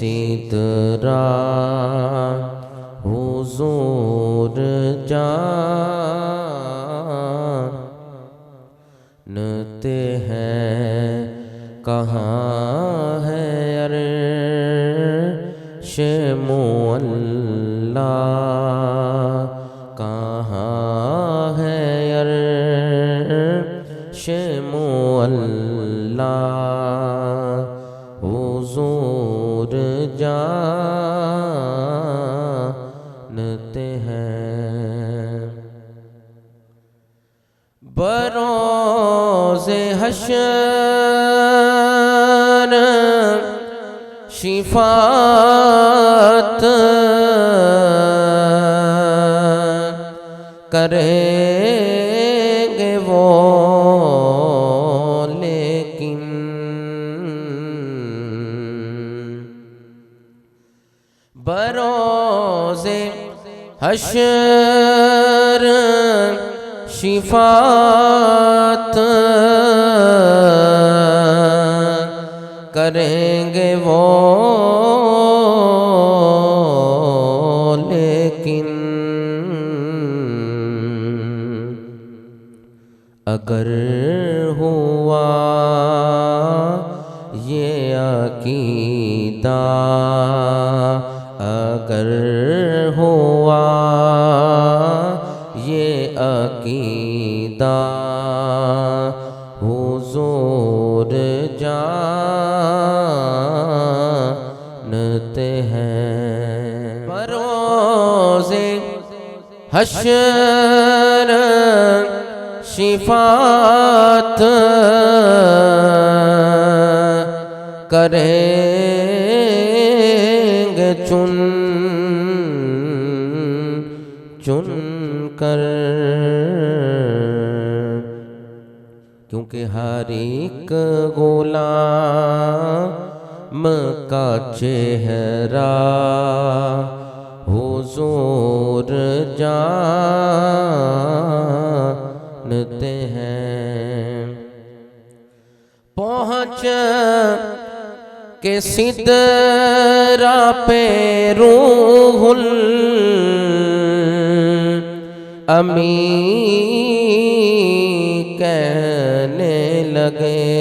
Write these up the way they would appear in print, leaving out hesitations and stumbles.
सिदरा हुजूर जानते हैं कहाँ है अर्श मुअल्ला, कहाँ है अर्श मुअल्ला हुजूर जानते हैं। बरोज़े हश्र शिफात करेंगे वो, लेकिन बरोज़े हश्र शिफात करेंगे वो, लेकिन अगर हुआ ये अकीदा, अगर हुआ ये अकीदा हुजूर जानते हैं। बरोज़े हश्र शिफात करेंगे चुन चुन कर, क्योंकि हर एक गुलाम का चेहरा हुजूर जानते हैं। पहुँच के सिदरा पे रूहुल अमी कहने लगे,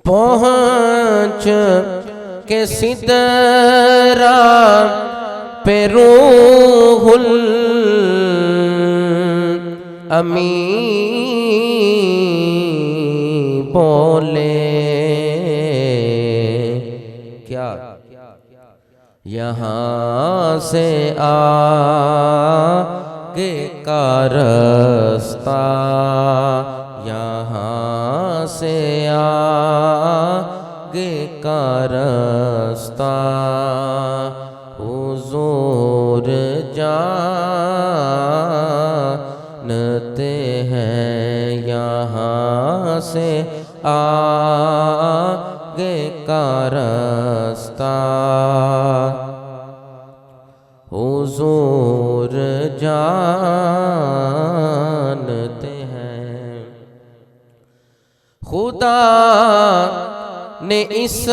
पहुँच के सिदरा पे रूहुल अमी बोले, क्या यहाँ से आगे का रास्ता, यहाँ से आगे का रास्ता हुजूर जानते हैं। यहाँ से आगे का रास्ता हुजूर जानते हैं। खुदा ने इसलिए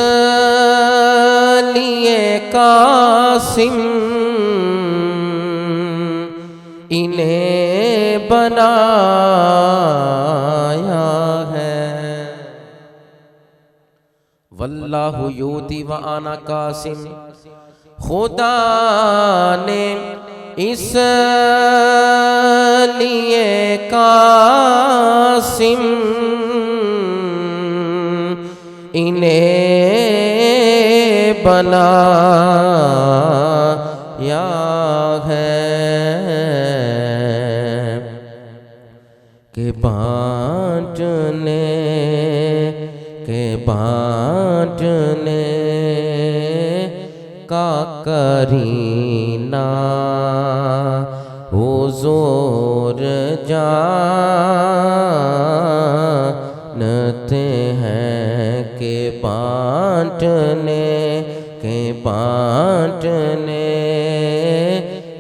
कासिम इन्हें बनाया है। वल्लाहु यूती व आना कासिम, खुदा ने इसलिए कासिम इन्हें बनाया है कि बांटने का करीना हुजूर जानते हैं कि बांटने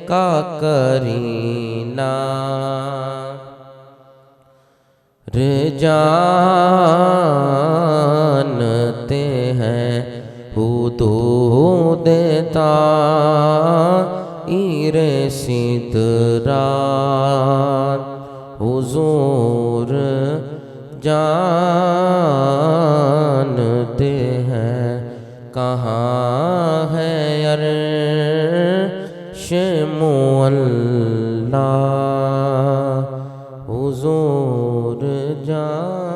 का करीना जानते دیتا سدرات حضور جانتے ہیں کہاں ہے عرش معلیٰ حضور جانتے